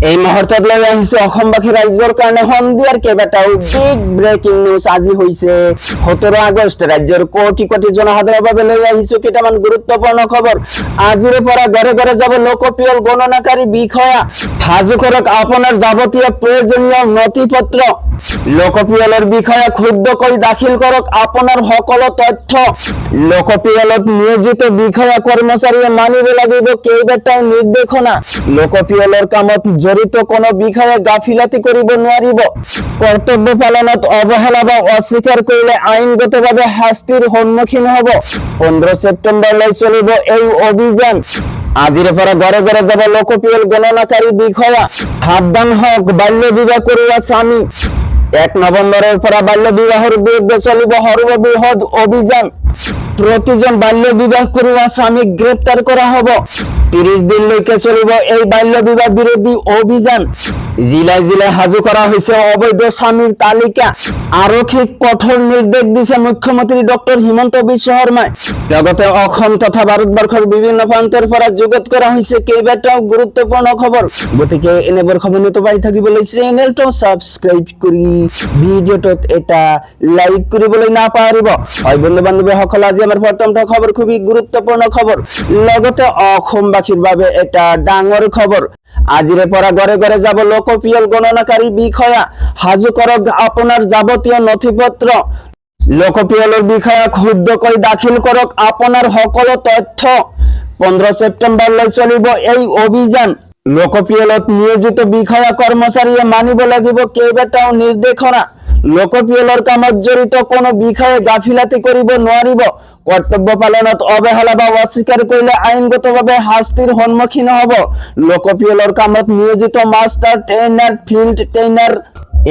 এই মুহূর্তত লৈ আহিছে অসমবাসী ৰাজ্যৰ কাৰণে সন্ধিয়াৰ কেইবাটাও বিগ ব্ৰেকিং নিউজ আজি হৈছে 17 আগষ্ট ৰাজ্যৰ কোটি কোটি জনসাধাৰণৰ বাবে লৈ আহিছো কেইটামান গুৰুত্বপূৰ্ণ খবৰ আজিৰ পৰা ঘৰে ঘৰে যাব লোকপিয়ল গণনাকাৰী বিষয়া সাজু কৰক আপোনাৰ যাৱতীয় প্ৰয়োজনীয় নথিপত্ৰ লোকপিয়লৰ বিষয়া ক্ষুদ্ৰকৈ দাখিল কৰক আপোনাৰ সকলো তথ্য লোকপিয়লত নিয়োজিত বিষয়া কৰ্মচাৰীয়ে মানিব লাগিব কেইবাটাও নিৰ্দেশনা লোকপিয়লৰ কামত জড়িত কোনো বিষয়ে গাফিলতি কৰিব নোৱাৰিব কৰ্তব্য পালনত অৱহেলা বা অস্বীকাৰ কৰিলে আইনগতভাৱে শাস্তিৰ সন্মুখীন হ'ব 15 ছেপ্টেম্বৰলৈ চলিব এই অভিযান আজিৰ পৰা ঘৰে ঘৰে যাব লোকপিয়ল গণনাকাৰী বিষয়া সাৱধান হওক বাল্য বিবাহ কৰোৱা স্বামী 1 নৱেম্বৰৰ পৰা বাল্য বিবাহৰ বিৰুদ্ধে চলিব সৰ্ববৃহৎ অভিযান प्रतिजन बाल्य विवाह करुवा स्वामी ग्रेप्तार करा हबो 30 दिन लैके चलिब এই বাল্য বিবাহ বিরোধী অভিযান জিলায় জিলায় হাজু করা হইছে অবৈধ স্বামীর তালিকা আরক্ষী কঠোর নির্দেশ দিছে মুখ্যমন্ত্রী ডক্টর হিমন্ত বিশ্ব শর্মা লগতে অসম তথা ভারতবর্ষের বিভিন্ন প্রান্তের পৰা যোগত করা হইছে কেইবাটাও গুরুত্বপূর্ণ খবর গতিকে এনেবোৰ খবৰ নিতে পাই থাকিবলৈ চেনেলটো সাবস্ক্রাইব কৰি ভিডিওটোত এটা লাইক কৰিবলৈ না পাহৰিব হয় বন্ধু বান্ধৱী সকল আজি আমাৰ প্ৰথমটো খবৰ খুবই গুৰুত্বপূৰ্ণ খবৰ লগতে অসমবাসীৰ বাবে এটা ডাঙৰ খবৰ আজিৰে পৰা ঘৰে ঘৰে যাব লোকপিয়ল গণনাকাৰী বিষয়া হাজু কৰক আপোনাৰ যাৱতীয় নথিপত্ৰ লোকপিয়লৰ বিষয়া ক্ষুদ্ৰকৈ দাখিল কৰক আপোনাৰ সকলো তথ্য 15 ছেপ্টেম্বৰলৈ চলিব এই অভিযান লোকপিয়লত নিয়োজিত বিষয়া কৰ্মচাৰীয়ে মানিব লাগিব কেইবাটাও নিৰ্দেশনা লোকপিয়লৰ কামত জড়িত কোনো বিষয়ে গাফিলতি কৰিব নোৱাৰিব কৰ্তব্য পালনত অৱহেলা বা অস্বীকাৰ কৰিলে আইনগতভাৱে শাস্তিৰ সন্মুখীন হ'ব লোকপিয়লৰ কামত নিয়োজিত master trainer field trainer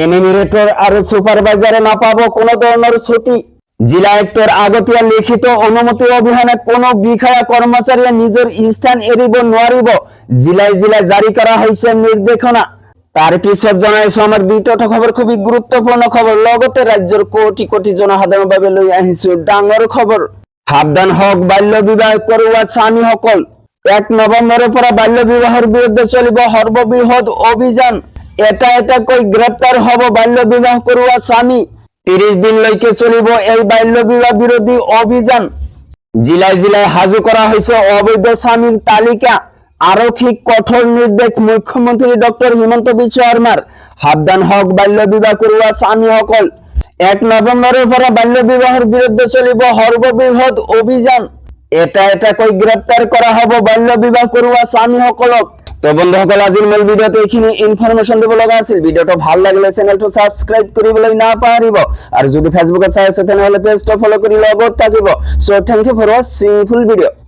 animator আৰু সুপাৰভাইজাৰে নাপাব কোনো ধৰণৰ ছুটি জিলা আয়ুক্তৰ আগতীয়া লিখিত অনুমতি অবিহনে কোনো বিষয়া কৰ্মচাৰীয়ে নিজৰ স্থান এৰিব নোৱাৰিব জিলাই জিলাই জাৰি কৰা হৈছে নিৰ্দেশনা তার পিছত জানাইছো আমার দ্বিতীয়টা খবর খুবই গুরুত্বপূর্ণ খবর লগতে রাজ্যের কোটি কোটি জনসাধারণ বাবে লৈ আহিছো ডাঙৰ খবৰ সাৱধান হওক বাল্য বিবাহ কৰোৱা স্বামী সকল 1 নৱেম্বৰৰ পৰা বাল্য বিবাহৰ বিৰুদ্ধে চলিব সৰ্ববৃহৎ অভিযান এটা কৈ গ্ৰেপ্তাৰ হ'ব বাল্য বিবাহ কৰোৱা স্বামী 30 দিন লৈকে চলিব এই বাল্য বিবাহ বিৰোধী অভিযান জিলায় জিলায় হাজু কৰা হৈছে অবৈধ স্বামীৰ তালিকা আরক্ষী কঠোর নির্দেশ মুখ্যমন্ত্রী ডক্টর হিমন্ত বিশ্ব শর্মার সাবধান হক বাল্য বিবাহ কৰোৱা স্বামী সকল 1 নৱেম্বৰৰ পৰা বাল্য বিবাহৰ বিৰুদ্ধে চলিব সৰ্ববৃহৎ অভিযান এটা কৈ গ্ৰেপ্তাৰ কৰা হ'ব বাল্য বিবাহ কৰোৱা স্বামী সকলক তো বন্ধুসকল আজিৰ মূল ভিডিওতে এইখিনি ইনফৰমেশন দিব লগা আছিল ভিডিওটো ভাল লাগিলে চেনেলটো সাবস্ক্রাইব কৰিবলৈ না পাহৰিব আৰু যদি ফেসবুকত চাই আছে তেনেহলে পেজটো ফলো কৰি লগত থাকিব so thank you for watching full video.